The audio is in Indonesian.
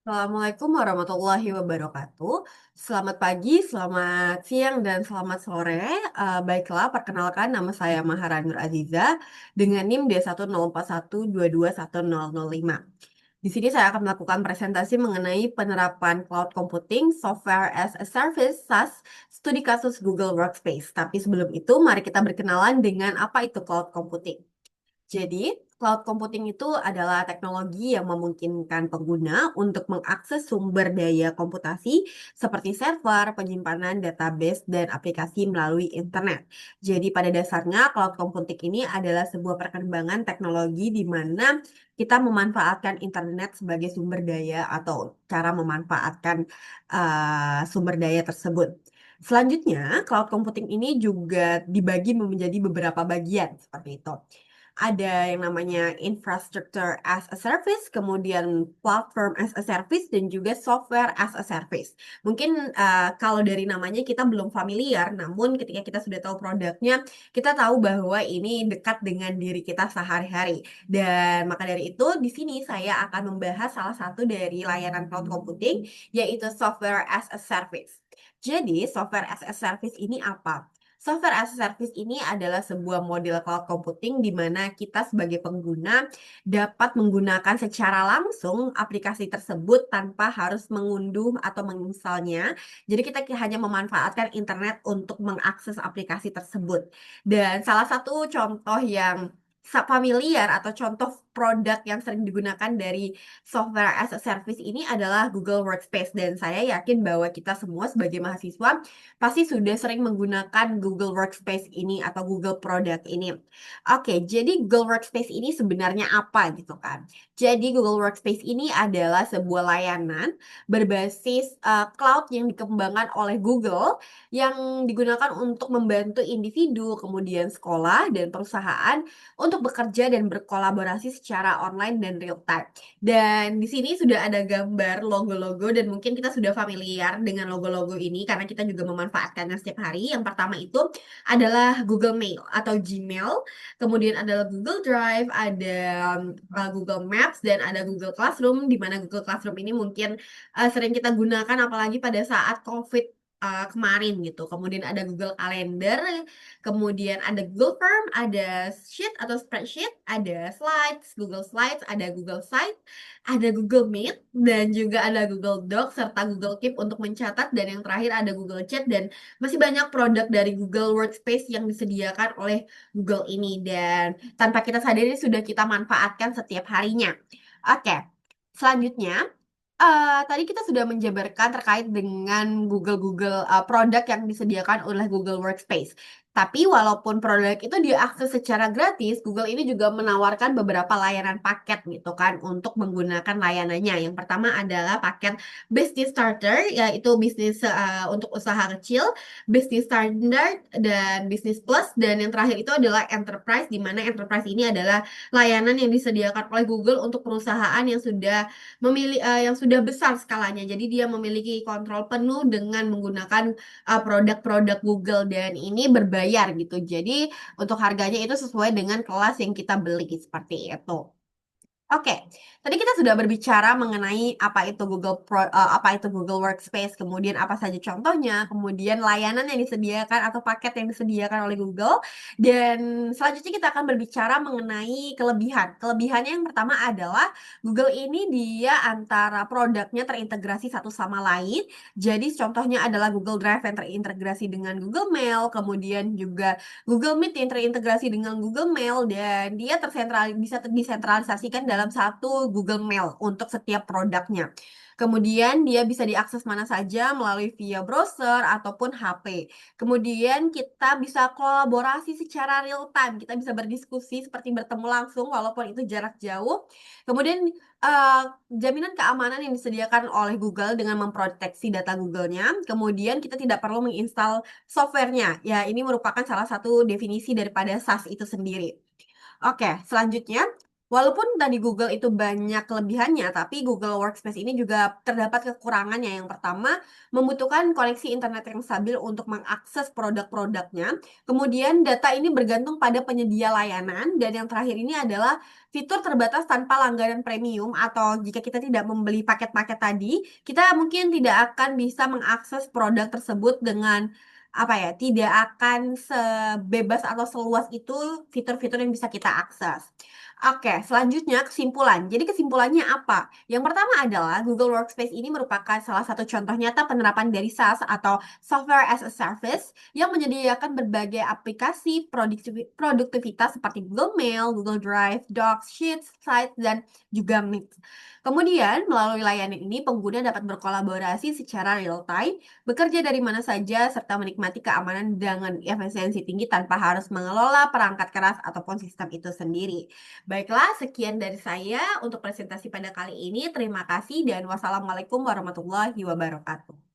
Assalamualaikum warahmatullahi wabarakatuh. Selamat pagi, selamat siang, dan selamat sore. Baiklah, perkenalkan nama saya Mahara Nur Aziza dengan NIM D10412210005. Di sini saya akan melakukan presentasi mengenai penerapan cloud computing, software as a service, SaaS, studi kasus Google Workspace. Tapi sebelum itu, mari kita berkenalan dengan apa itu cloud computing. Jadi, cloud computing itu adalah teknologi yang memungkinkan pengguna untuk mengakses sumber daya komputasi seperti server, penyimpanan database, dan aplikasi melalui internet. Jadi, pada dasarnya, cloud computing ini adalah sebuah perkembangan teknologi di mana kita memanfaatkan internet sebagai sumber daya atau cara memanfaatkan sumber daya tersebut. Selanjutnya, cloud computing ini juga dibagi menjadi beberapa bagian seperti itu. Ada yang namanya infrastructure as a service, kemudian platform as a service, dan juga software as a service. Mungkin kalau dari namanya kita belum familiar, namun ketika kita sudah tahu produknya, kita tahu bahwa ini dekat dengan diri kita sehari-hari. Dan maka dari itu, di sini saya akan membahas salah satu dari layanan cloud computing, yaitu software as a service. Jadi, software as a service ini apa? Software as a Service ini adalah sebuah model cloud computing di mana kita sebagai pengguna dapat menggunakan secara langsung aplikasi tersebut tanpa harus mengunduh atau menginstalnya. Jadi kita hanya memanfaatkan internet untuk mengakses aplikasi tersebut. Dan salah satu contoh yang familiar atau contoh produk yang sering digunakan dari software as a service ini adalah Google Workspace, dan saya yakin bahwa kita semua sebagai mahasiswa pasti sudah sering menggunakan Google Workspace ini atau Google produk ini. Oke, jadi Google Workspace ini sebenarnya apa gitu kan? Jadi Google Workspace ini adalah sebuah layanan berbasis cloud yang dikembangkan oleh Google yang digunakan untuk membantu individu, kemudian sekolah dan perusahaan untuk bekerja dan berkolaborasi secara online dan real time. Dan di sini sudah ada gambar logo-logo dan mungkin kita sudah familiar dengan logo-logo ini karena kita juga memanfaatkannya setiap hari. Yang pertama itu adalah Google Mail atau Gmail, kemudian adalah Google Drive, ada Google Maps, dan ada Google Classroom, di mana Google Classroom ini mungkin sering kita gunakan apalagi pada saat COVID kemarin gitu. Kemudian ada Google Calendar, kemudian ada Google Form, ada Sheet atau Spreadsheet, ada Slides, Google Slides, ada Google Site, ada Google Meet, dan juga ada Google Docs, serta Google Keep untuk mencatat, dan yang terakhir ada Google Chat, dan masih banyak produk dari Google Workspace yang disediakan oleh Google ini, dan tanpa kita sadari sudah kita manfaatkan setiap harinya. Oke, selanjutnya tadi kita sudah menjabarkan terkait dengan Google produk yang disediakan oleh Google Workspace. Tapi walaupun produk itu diakses secara gratis, Google ini juga menawarkan beberapa layanan paket gitu kan untuk menggunakan layanannya. Yang pertama adalah paket Business Starter, yaitu bisnis untuk usaha kecil, Business Standard, dan Business Plus. Dan yang terakhir itu adalah Enterprise, di mana Enterprise ini adalah layanan yang disediakan oleh Google untuk perusahaan yang sudah besar skalanya. Jadi dia memiliki kontrol penuh dengan menggunakan produk-produk Google, dan ini berbayar gitu. Jadi untuk harganya itu sesuai dengan kelas yang kita beli seperti itu. Oke, tadi kita sudah berbicara mengenai apa itu Google Workspace, kemudian apa saja contohnya, kemudian layanan yang disediakan atau paket yang disediakan oleh Google, dan selanjutnya kita akan berbicara mengenai kelebihan. Kelebihannya yang pertama adalah Google ini dia antara produknya terintegrasi satu sama lain. Jadi contohnya adalah Google Drive yang terintegrasi dengan Google Mail, kemudian juga Google Meet yang terintegrasi dengan Google Mail, dan dia bisa disentralisasikan dalam satu Google Mail untuk setiap produknya. Kemudian dia bisa diakses mana saja melalui via browser ataupun HP. Kemudian kita bisa kolaborasi secara real time. Kita bisa berdiskusi seperti bertemu langsung walaupun itu jarak jauh. Kemudian jaminan keamanan yang disediakan oleh Google dengan memproteksi data Google-nya. Kemudian kita tidak perlu menginstal softwarenya. Ya, ini merupakan salah satu definisi daripada SaaS itu sendiri. Oke, selanjutnya Walaupun tadi Google itu banyak kelebihannya, tapi Google Workspace ini juga terdapat kekurangannya. Yang pertama, membutuhkan koneksi internet yang stabil untuk mengakses produk-produknya. Kemudian, data ini bergantung pada penyedia layanan. Dan yang terakhir ini adalah fitur terbatas tanpa langganan premium, atau jika kita tidak membeli paket-paket tadi, kita mungkin tidak akan bisa mengakses produk tersebut dengan apa ya, tidak akan sebebas atau seluas itu fitur-fitur yang bisa kita akses. Oke, selanjutnya kesimpulan. Jadi kesimpulannya apa? Yang pertama adalah Google Workspace ini merupakan salah satu contoh nyata penerapan dari SaaS atau Software as a Service yang menyediakan berbagai aplikasi produktivitas seperti Google Mail, Google Drive, Docs, Sheets, Slides, dan juga Meet. Kemudian, melalui layanan ini pengguna dapat berkolaborasi secara real time, bekerja dari mana saja, serta menikmati keamanan dengan efisiensi tinggi tanpa harus mengelola perangkat keras ataupun sistem itu sendiri. Baiklah, sekian dari saya untuk presentasi pada kali ini. Terima kasih dan wassalamualaikum warahmatullahi wabarakatuh.